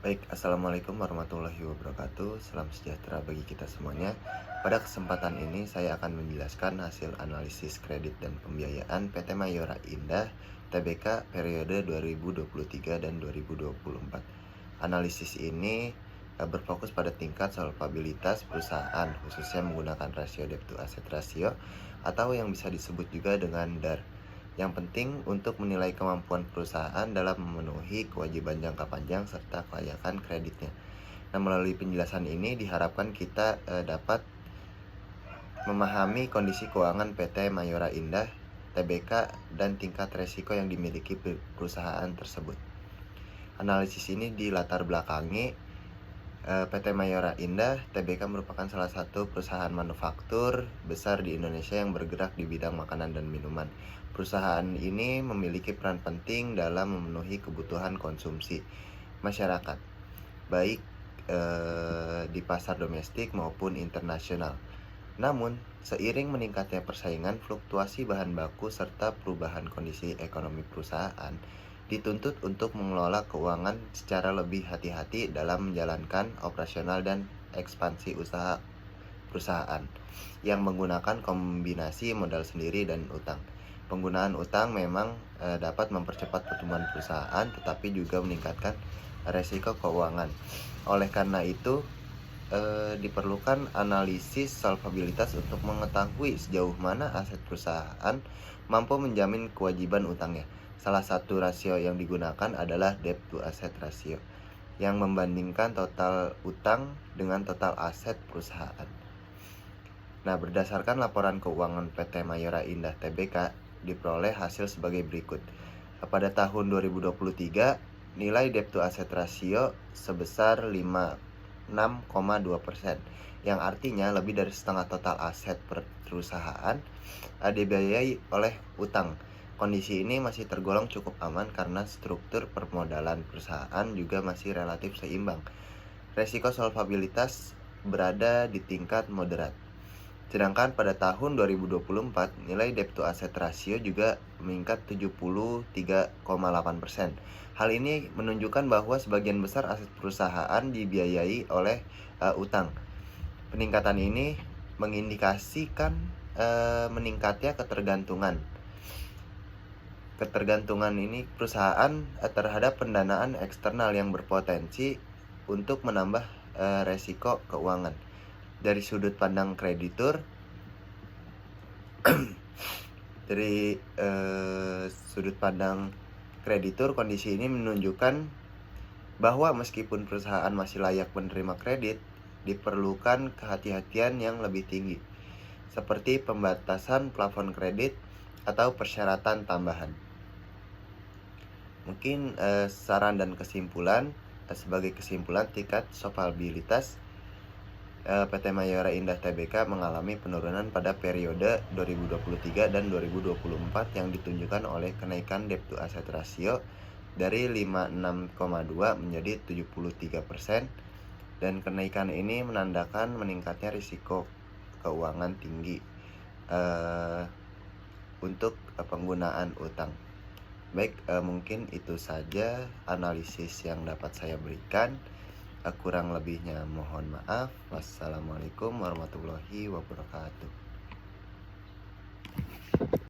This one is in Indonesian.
Baik, Assalamualaikum warahmatullahi wabarakatuh. Salam sejahtera bagi kita semuanya. Pada kesempatan ini saya akan menjelaskan hasil analisis kredit dan pembiayaan PT Mayora Indah Tbk periode 2023 dan 2024. Analisis ini berfokus pada tingkat solvabilitas perusahaan, khususnya menggunakan rasio debt to asset ratio atau yang bisa disebut juga dengan DAR. Yang penting untuk menilai kemampuan perusahaan dalam memenuhi kewajiban jangka panjang serta kelayakan kreditnya. Nah, melalui penjelasan ini diharapkan kita dapat memahami kondisi keuangan PT Mayora Indah Tbk dan tingkat resiko yang dimiliki perusahaan tersebut. Analisis ini dilatar belakangi PT Mayora Indah Tbk merupakan salah satu perusahaan manufaktur besar di Indonesia yang bergerak di bidang makanan dan minuman. Perusahaan ini memiliki peran penting dalam memenuhi kebutuhan konsumsi masyarakat, baik di pasar domestik maupun internasional. Namun, seiring meningkatnya persaingan, fluktuasi bahan baku serta perubahan kondisi ekonomi perusahaan dituntut untuk mengelola keuangan secara lebih hati-hati dalam menjalankan operasional dan ekspansi usaha perusahaan yang menggunakan kombinasi modal sendiri dan utang. Penggunaan utang memang dapat mempercepat pertumbuhan perusahaan, tetapi juga meningkatkan resiko keuangan. Oleh karena itu, diperlukan analisis solvabilitas untuk mengetahui sejauh mana aset perusahaan mampu menjamin kewajiban utangnya. Salah satu rasio yang digunakan adalah debt to asset ratio, yang membandingkan total utang dengan total aset perusahaan. Nah, berdasarkan laporan keuangan PT Mayora Indah Tbk, diperoleh hasil sebagai berikut. Pada tahun 2023, nilai debt to asset ratio sebesar 6,2%, yang artinya lebih dari setengah total aset perusahaan dibiayai oleh utang. Kondisi ini masih tergolong cukup aman karena struktur permodalan perusahaan juga masih relatif seimbang. Resiko solvabilitas berada di tingkat moderat. Sedangkan pada tahun 2024, nilai debt to asset ratio juga meningkat 73,8%. Hal ini menunjukkan bahwa sebagian besar aset perusahaan dibiayai oleh utang. Peningkatan ini mengindikasikan meningkatnya ketergantungan ini perusahaan terhadap pendanaan eksternal yang berpotensi untuk menambah resiko keuangan. Dari sudut pandang kreditur, kondisi ini menunjukkan bahwa meskipun perusahaan masih layak menerima kredit, diperlukan kehati-hatian yang lebih tinggi, seperti pembatasan plafon kredit atau persyaratan tambahan. Mungkin saran dan kesimpulan, sebagai kesimpulan, tingkat solvabilitas PT Mayora Indah Tbk mengalami penurunan pada periode 2023 dan 2024 yang ditunjukkan oleh kenaikan debt to asset ratio dari 56,2 menjadi 73%, dan kenaikan ini menandakan meningkatnya risiko keuangan tinggi untuk penggunaan utang. Baik, mungkin itu saja analisis yang dapat saya berikan. Kurang lebihnya mohon maaf. Wassalamualaikum warahmatullahi wabarakatuh.